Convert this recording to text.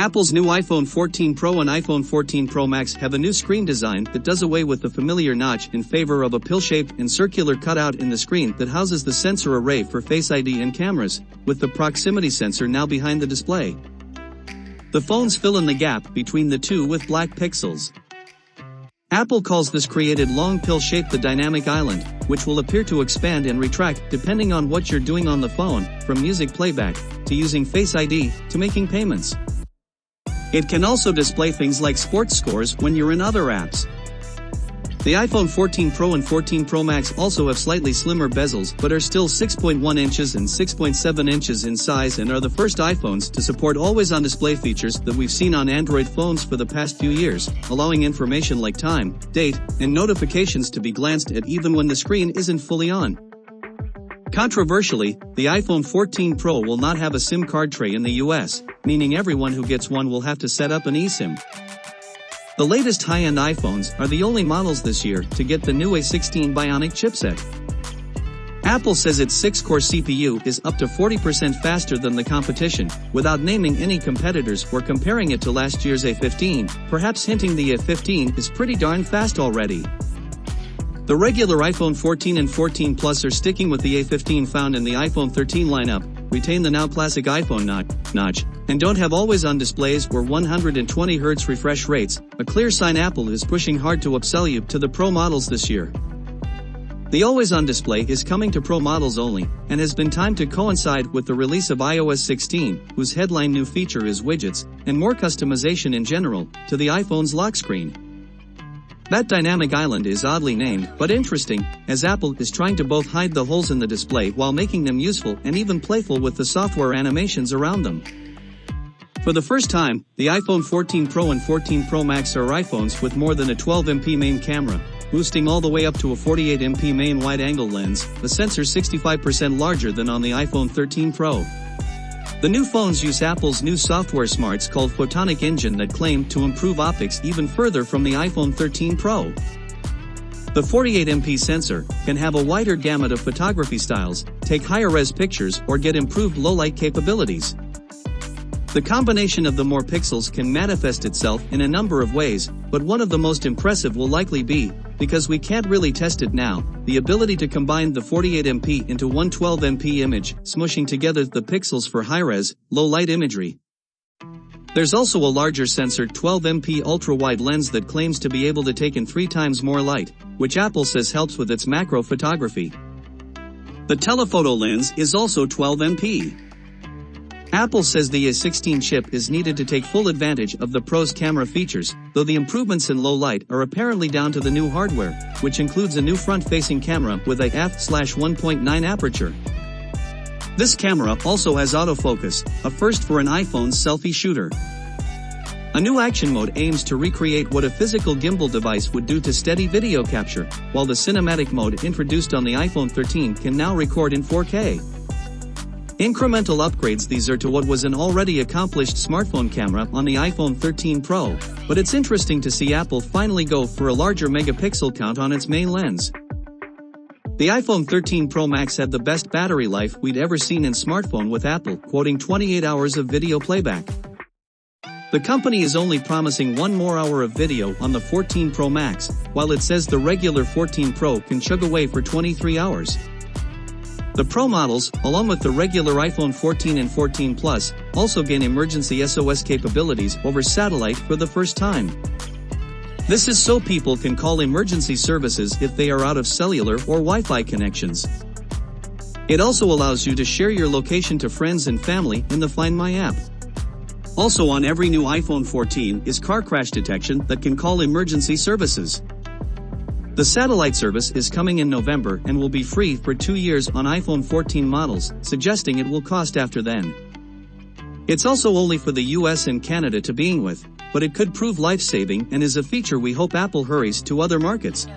Apple's new iPhone 14 Pro and iPhone 14 Pro Max have a new screen design that does away with the familiar notch in favor of a pill-shaped and circular cutout in the screen that houses the sensor array for Face ID and cameras, with the proximity sensor now behind the display. The phones fill in the gap between the two with black pixels. Apple calls this created long pill shape the dynamic island, which will appear to expand and retract depending on what you're doing on the phone, from music playback, to using Face ID, to making payments. It can also display things like sports scores when you're in other apps. The iPhone 14 Pro and 14 Pro Max also have slightly slimmer bezels but are still 6.1 inches and 6.7 inches in size and are the first iPhones to support always-on display features that we've seen on Android phones for the past few years, allowing information like time, date, and notifications to be glanced at even when the screen isn't fully on. Controversially, the iPhone 14 Pro will not have a SIM card tray in the US, meaning everyone who gets one will have to set up an eSIM. The latest high-end iPhones are the only models this year to get the new A16 Bionic chipset. Apple says its 6-core CPU is up to 40% faster than the competition, without naming any competitors or comparing it to last year's A15, perhaps hinting the A15 is pretty darn fast already. The regular iPhone 14 and 14 Plus are sticking with the A15 found in the iPhone 13 lineup, retain the now classic iPhone notch, and don't have always-on displays or 120Hz refresh rates, a clear sign Apple is pushing hard to upsell you to the Pro models this year. The always-on display is coming to Pro models only, and has been timed to coincide with the release of iOS 16, whose headline new feature is widgets, and more customization in general, to the iPhone's lock screen. That dynamic island is oddly named, but interesting, as Apple is trying to both hide the holes in the display while making them useful and even playful with the software animations around them. For the first time, the iPhone 14 Pro and 14 Pro Max are iPhones with more than a 12MP main camera, boosting all the way up to a 48MP main wide-angle lens, a sensor 65% larger than on the iPhone 13 Pro. The new phones use Apple's new software smarts called Photonic Engine that claim to improve optics even further from the iPhone 13 Pro. The 48MP sensor can have a wider gamut of photography styles, take higher-res pictures or get improved low-light capabilities. The combination of the more pixels can manifest itself in a number of ways, but one of the most impressive will likely be, because we can't really test it now, the ability to combine the 48MP into one 12MP image, smushing together the pixels for high-res, low-light imagery. There's also a larger sensor 12MP ultra-wide lens that claims to be able to take in 3 times more light, which Apple says helps with its macro photography. The telephoto lens is also 12MP. Apple says the A16 chip is needed to take full advantage of the Pro's camera features, though the improvements in low light are apparently down to the new hardware, which includes a new front-facing camera with a f/1.9 aperture. This camera also has autofocus, a first for an iPhone selfie shooter. A new action mode aims to recreate what a physical gimbal device would do to steady video capture, while the cinematic mode introduced on the iPhone 13 can now record in 4K. Incremental upgrades these are to what was an already accomplished smartphone camera on the iPhone 13 Pro, but it's interesting to see Apple finally go for a larger megapixel count on its main lens. The iPhone 13 Pro Max had the best battery life we'd ever seen in smartphone with Apple quoting 28 hours of video playback. The company is only promising 1 more hour of video on the 14 Pro Max, while it says the regular 14 Pro can chug away for 23 hours. The Pro models, along with the regular iPhone 14 and 14 Plus, also gain emergency SOS capabilities over satellite for the first time. This is so people can call emergency services if they are out of cellular or Wi-Fi connections. It also allows you to share your location to friends and family in the Find My app. Also on every new iPhone 14 is car crash detection that can call emergency services. The satellite service is coming in November and will be free for 2 years on iPhone 14 models, suggesting it will cost after then. It's also only for the US and Canada to begin with, but it could prove life-saving and is a feature we hope Apple hurries to other markets.